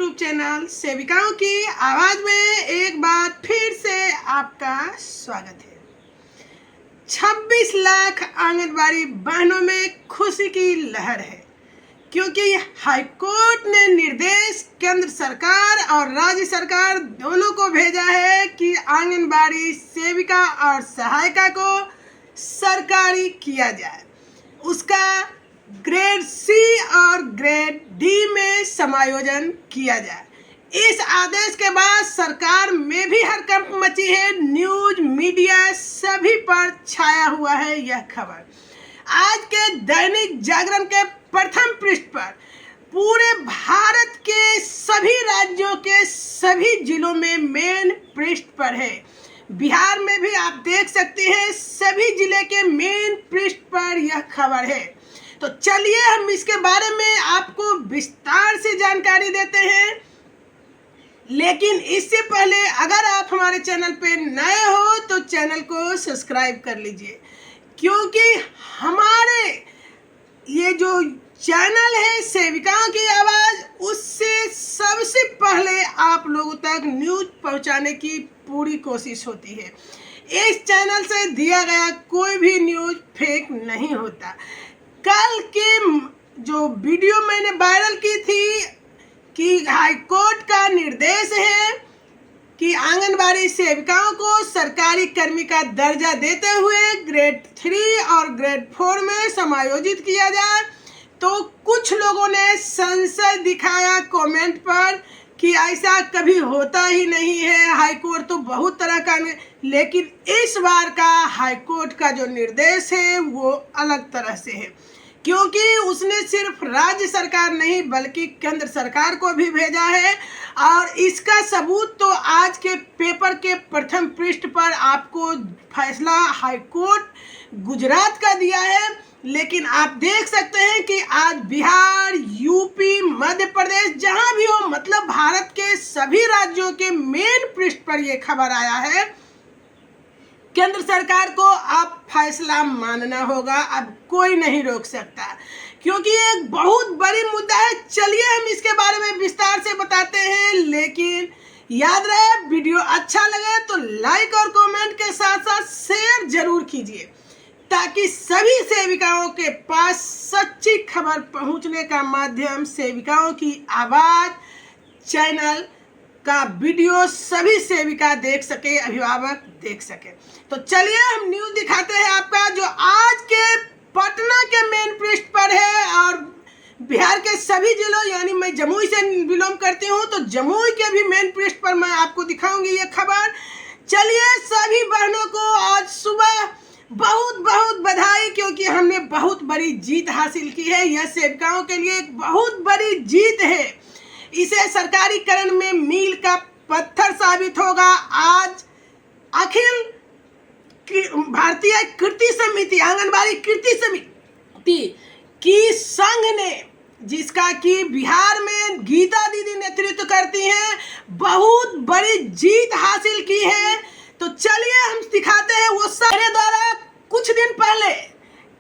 YouTube channel सेविकाओं की आवाज़ में एक बार फिर से आपका स्वागत है। 26 लाख आंगनबाड़ी बहनों में खुशी की लहर है, क्योंकि हाईकोर्ट ने निर्देश केंद्र सरकार और राज्य सरकार दोनों को भेजा है कि आंगनबाड़ी सेविका और सहायिका को सरकारी किया जाए। उसका ग्रेड सी और ग्रेड डी में समायोजन किया जाए। इस आदेश के बाद सरकार में भी हड़कंप मची है। न्यूज मीडिया सभी पर छाया हुआ है यह खबर। आज के दैनिक जागरण के प्रथम पृष्ठ पर पूरे भारत के सभी राज्यों के सभी जिलों में मेन पृष्ठ पर है। बिहार में भी आप देख सकते हैं, सभी जिले के मेन पृष्ठ पर यह खबर है। तो चलिए हम इसके बारे में आपको विस्तार से जानकारी देते हैं। लेकिन इससे पहले अगर आप हमारे चैनल पे नए हो तो चैनल को सब्सक्राइब कर लीजिए, क्योंकि हमारे ये जो चैनल है सेविकाओं की आवाज़, उससे सबसे पहले आप लोगों तक न्यूज़ पहुंचाने की पूरी कोशिश होती है। इस चैनल से दिया गया कोई भी न्यूज़ फेक नहीं होता। कल के जो वीडियो मैंने वायरल की थी कि हाईकोर्ट का निर्देश है कि आंगनबाड़ी सेविकाओं को सरकारी कर्मी का दर्जा देते हुए ग्रेड 3 और ग्रेड 4 में समायोजित किया जाए, तो कुछ लोगों ने संशय दिखाया कमेंट पर कि ऐसा कभी होता ही नहीं है, हाईकोर्ट तो बहुत तरह का। लेकिन इस बार का हाईकोर्ट का जो निर्देश है वो अलग तरह से है, क्योंकि उसने सिर्फ राज्य सरकार नहीं बल्कि केंद्र सरकार को भी भेजा है। और इसका सबूत तो आज के पेपर के प्रथम पृष्ठ पर आपको फैसला हाईकोर्ट गुजरात का दिया है। लेकिन आप देख सकते हैं कि आज बिहार, यूपी, मध्य प्रदेश, जहां भी हो, मतलब भारत के सभी राज्यों के मेन पृष्ठ पर यह खबर आया है। केंद्र सरकार को अब फैसला मानना होगा, अब कोई नहीं रोक सकता, क्योंकि एक बहुत बड़ी मुद्दा है। चलिए हम इसके बारे में विस्तार से बताते हैं। लेकिन याद रहे, वीडियो अच्छा लगे तो लाइक और कमेंट के साथ साथ शेयर जरूर कीजिए, ताकि सभी सेविकाओं के पास सच्ची खबर पहुंचने का माध्यम सेविकाओं की आवाज़ चैनल का वीडियो सभी सेविका देख सके, अभिभावक देख सके। तो चलिए हम न्यूज़ दिखाते हैं आपका, जो आज के पटना के मेन पृष्ठ पर है और बिहार के सभी जिलों, यानी मैं जमुई से बिलोंग करती हूँ तो जमुई के भी मेन पृष्ठ पर मैं आपको दिखाऊंगी ये खबर। चलिए, सभी बहनों को आज सुबह बहुत बहुत बधाई, क्योंकि हमने बहुत बड़ी जीत हासिल की है। यह सेविकाओं के लिए एक बहुत बड़ी जीत है। इसे सरकारीकरण में मील का पत्थर साबित होगा। आज अखिल भारतीय कृति समिति, आंगनबाड़ी कृति समिति की संघ ने, जिसका कि बिहार में गीता दीदी नेतृत्व करती हैं, बहुत बड़ी जीत हासिल की है। तो चलिए हम दिखाते हैं वो सब। मेरे द्वारा कुछ दिन पहले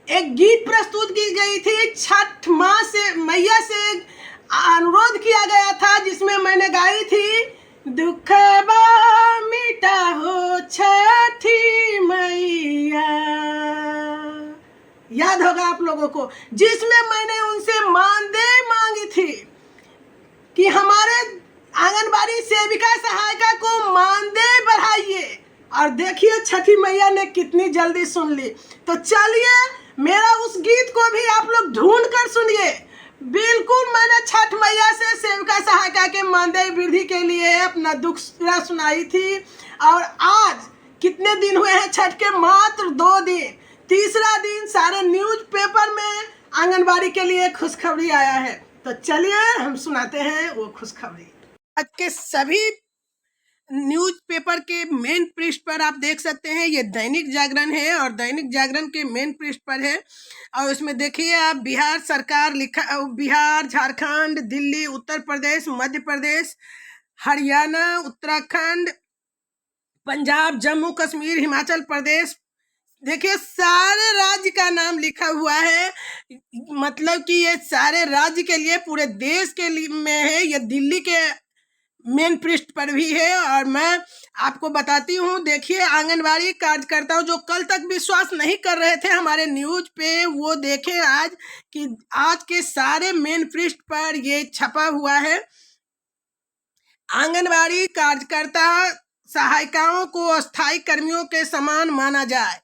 एक गीत प्रस्तुत की गई थी, छठ माँ से, मैया से अनुरोध किया गया था, जिसमें मैंने गाई थी, दुखबा मिटा हो छठी मैया। याद होगा आप लोगों को, जिसमें मैंने उनसे मानदेय मांगी थी कि हमारे आंगनबाड़ी सेविका सहायिका को मानदेय बढ़ाइए। और देखिए छठी मैया ने कितनी जल्दी सुन ली। तो चलिए मेरा उस गीत को भी आप लोग ढूंढ कर सुनिए। बिल्कुल मैंने छठ मैया से सेविका सहायिका के मानदेय वृद्धि के लिए अपना दुख सुनाई थी। और आज कितने दिन हुए हैं छठ के? मात्र 2 दिन। तीसरा दिन सारे न्यूज पेपर में आंगनबाड़ी के लिए खुशखबरी आया है। तो चलिए हम सुनाते हैं वो खुशखबरी। आज के सभी न्यूज पेपर के मेन पृष्ठ पर आप देख सकते हैं, ये दैनिक जागरण है और दैनिक जागरण के मेन पृष्ठ पर है। और उसमें देखिए आप, बिहार सरकार लिखा, बिहार, झारखंड, दिल्ली, उत्तर प्रदेश, मध्य प्रदेश, हरियाणा, उत्तराखंड, पंजाब, जम्मू कश्मीर, हिमाचल प्रदेश देखिए सारे राज्य का नाम लिखा हुआ है, मतलब कि ये सारे राज्य के लिए, पूरे देश के लिए में है, ये दिल्ली के मेन पृष्ठ पर भी है। और मैं आपको बताती हूँ, देखिए आंगनबाड़ी कार्यकर्ताओं जो कल तक विश्वास नहीं कर रहे थे हमारे न्यूज पे, वो देखें आज कि आज के सारे मेन पृष्ठ पर ये छपा हुआ है। आंगनबाड़ी कार्यकर्ता सहायिकाओं को अस्थायी कर्मियों के समान माना जाए।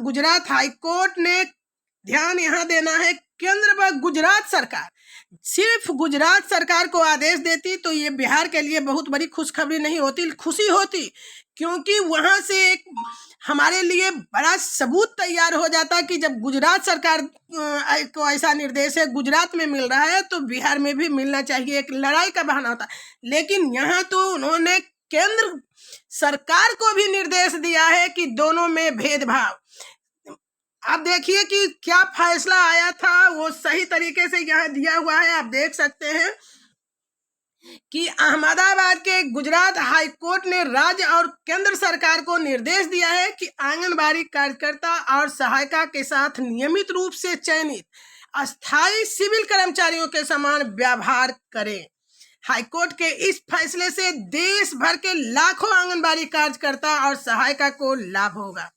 गुजरात हाईकोर्ट ने ध्यान यहाँ देना है, केंद्र व गुजरात सरकार, सिर्फ गुजरात सरकार को आदेश देती तो ये बिहार के लिए बहुत बड़ी खुशखबरी नहीं होती, खुशी होती, क्योंकि वहां से एक हमारे लिए बड़ा सबूत तैयार हो जाता कि जब गुजरात सरकार को ऐसा निर्देश है, गुजरात में मिल रहा है, तो बिहार में भी मिलना चाहिए, एक लड़ाई का बहाना होता। लेकिन यहाँ तो उन्होंने केंद्र सरकार को भी निर्देश दिया है कि दोनों में भेदभाव। आप देखिए कि क्या फैसला आया था, वो सही तरीके से यहाँ दिया हुआ है। आप देख सकते हैं कि अहमदाबाद के गुजरात हाईकोर्ट ने राज्य और केंद्र सरकार को निर्देश दिया है कि आंगनबाड़ी कार्यकर्ता और सहायिका के साथ नियमित रूप से चयनित अस्थायी सिविल कर्मचारियों के समान व्यवहार करें। हाईकोर्ट के इस फैसले से देश भर के लाखों आंगनबाड़ी कार्यकर्ता और सहायिका को लाभ होगा।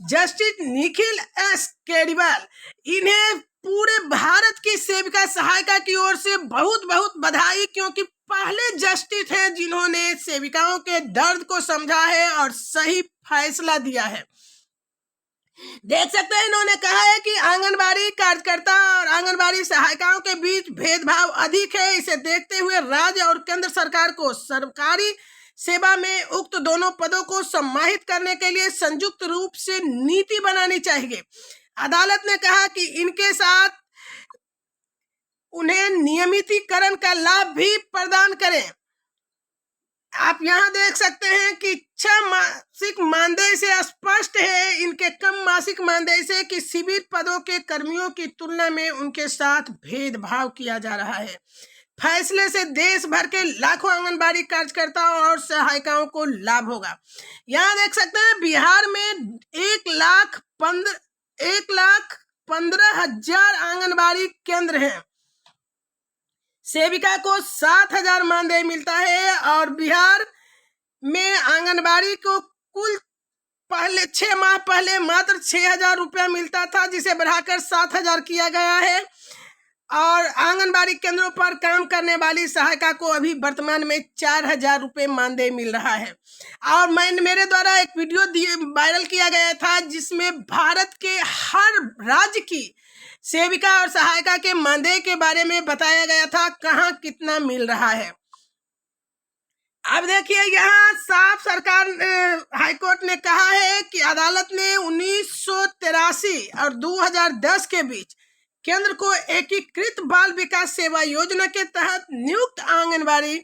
जस्टिस निखिल एस केजरीवाल, इन्हें पूरे भारत की सेविका सहायिका की ओर से बहुत बहुत बधाई, क्योंकि पहले जस्टिस हैं जिन्होंने सेविकाओं के दर्द को समझा है और सही फैसला दिया है। देख सकते हैं, इन्होंने कहा है कि आंगनबाड़ी कार्यकर्ता और आंगनबाड़ी सहायिकाओं के बीच भेदभाव अधिक है। इसे देखते हुए राज्य और केंद्र सरकार को सरकारी सेवा में उक्त दोनों पदों को सम्मानित करने के लिए संयुक्त रूप से नीति बनानी चाहिए। अदालत ने कहा कि इनके साथ उन्हें नियमितीकरण का लाभ भी प्रदान करें। आप यहाँ देख सकते हैं कि 6 मासिक मानदेय से स्पष्ट है, इनके कम मासिक मानदेय से, कि सिविल पदों के कर्मियों की तुलना में उनके साथ भेदभाव किया जा रहा है। फैसले से देश भर के लाखों आंगनबाड़ी कार्यकर्ताओं और सहायिकाओं को लाभ होगा। यहाँ देख सकते हैं बिहार में 1,15,000 आंगनबाड़ी केंद्र हैं। सेविका को 7,000 मानदेय मिलता है और बिहार में आंगनबाड़ी को कुल पहले 6 माह पहले मात्र 6,000 रुपया मिलता था, जिसे बढ़ाकर 7,000 किया गया है। और आंगनबाड़ी केंद्रों पर काम करने वाली सहायिका को अभी वर्तमान में 4,000 रुपये मानदेय मिल रहा है। और मेरे द्वारा एक वीडियो वायरल किया गया था जिसमें भारत के हर राज्य की सेविका और सहायिका के मानदेय के बारे में बताया गया था, कहाँ कितना मिल रहा है। अब देखिए यहाँ साफ सरकार हाईकोर्ट ने कहा है कि अदालत ने 1983 और 2010 के बीच केंद्र को एकीकृत बाल विकास सेवा योजना के तहत नियुक्त आंगनबाड़ी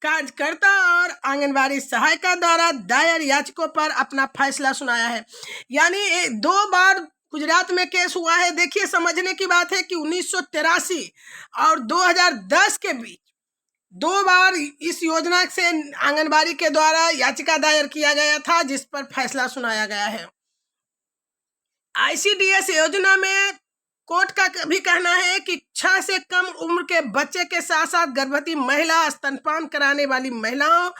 कार्यकर्ता और आंगनबाड़ी सहायिका द्वारा दायर याचिकों पर अपना फैसला सुनाया है। यानी 2 बार गुजरात में केस हुआ है। देखिए समझने की बात है कि 1983 और 2010 के बीच 2 बार इस योजना से आंगनबाड़ी के द्वारा याचिका दायर किया गया था, जिस पर फैसला सुनाया गया है। ICDS योजना में कोर्ट का भी कहना है कि 6 से कम उम्र के बच्चे के साथ साथ गर्भवती महिला, स्तनपान कराने वाली महिलाओं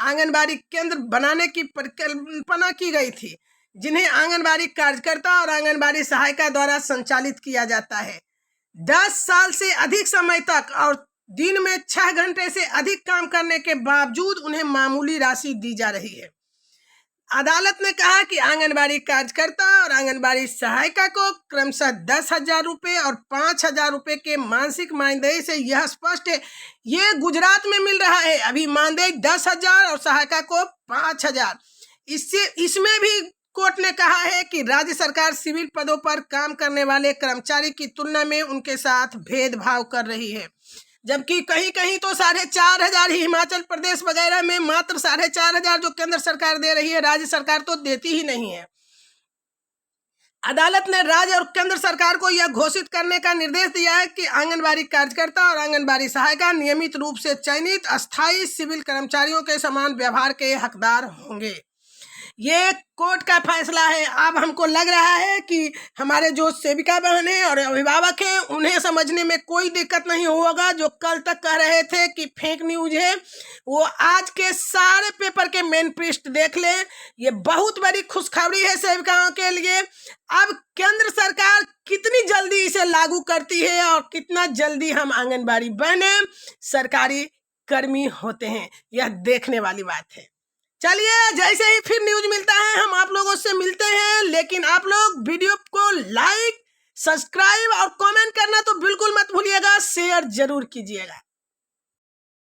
आंगनबाड़ी केंद्र बनाने की परिकल्पना की गई थी, जिन्हें आंगनबाड़ी कार्यकर्ता और आंगनबाड़ी सहायिका द्वारा संचालित किया जाता है। 10 साल से अधिक समय तक और दिन में 6 घंटे से अधिक काम करने के बावजूद उन्हें मामूली राशि दी जा रही है। अदालत ने कहा कि आंगनबाड़ी कार्यकर्ता और आंगनबाड़ी सहायिका को क्रमशः 10,000 रुपये और 5,000 रुपये के मासिक मानदेय से यह स्पष्ट है, ये गुजरात में मिल रहा है अभी मानदेय 10,000 और सहायिका को 5,000। इसमें भी कोर्ट ने कहा है कि राज्य सरकार सिविल पदों पर काम करने वाले कर्मचारी की तुलना में उनके साथ भेदभाव कर रही है, जबकि कहीं कहीं तो 4,500 ही, हिमाचल प्रदेश वगैरह में मात्र 4,500 जो केंद्र सरकार दे रही है, राज्य सरकार तो देती ही नहीं है। अदालत ने राज्य और केंद्र सरकार को यह घोषित करने का निर्देश दिया है कि आंगनबाड़ी कार्यकर्ता और आंगनबाड़ी सहायिका नियमित रूप से चयनित अस्थायी सिविल कर्मचारियों के समान व्यवहार के हकदार होंगे। ये कोर्ट का फैसला है। अब हमको लग रहा है कि हमारे जो सेविका बहन है और अभिभावक हैं उन्हें समझने में कोई दिक्कत नहीं होगा। जो कल तक कह रहे थे कि फेक न्यूज है, वो आज के सारे पेपर के मेन पृष्ठ देख ले। ये बहुत बड़ी खुशखबरी है सेविकाओं के लिए। अब केंद्र सरकार कितनी जल्दी इसे लागू करती है और कितना जल्दी हम आंगनबाड़ी बहने सरकारी कर्मी होते हैं, यह देखने वाली बात है। चलिए, जैसे ही फिर न्यूज मिलता है हम आप लोगों से मिलते हैं। लेकिन आप लोग वीडियो को लाइक, सब्सक्राइब और कमेंट करना तो बिल्कुल मत भूलिएगा, शेयर जरूर कीजिएगा।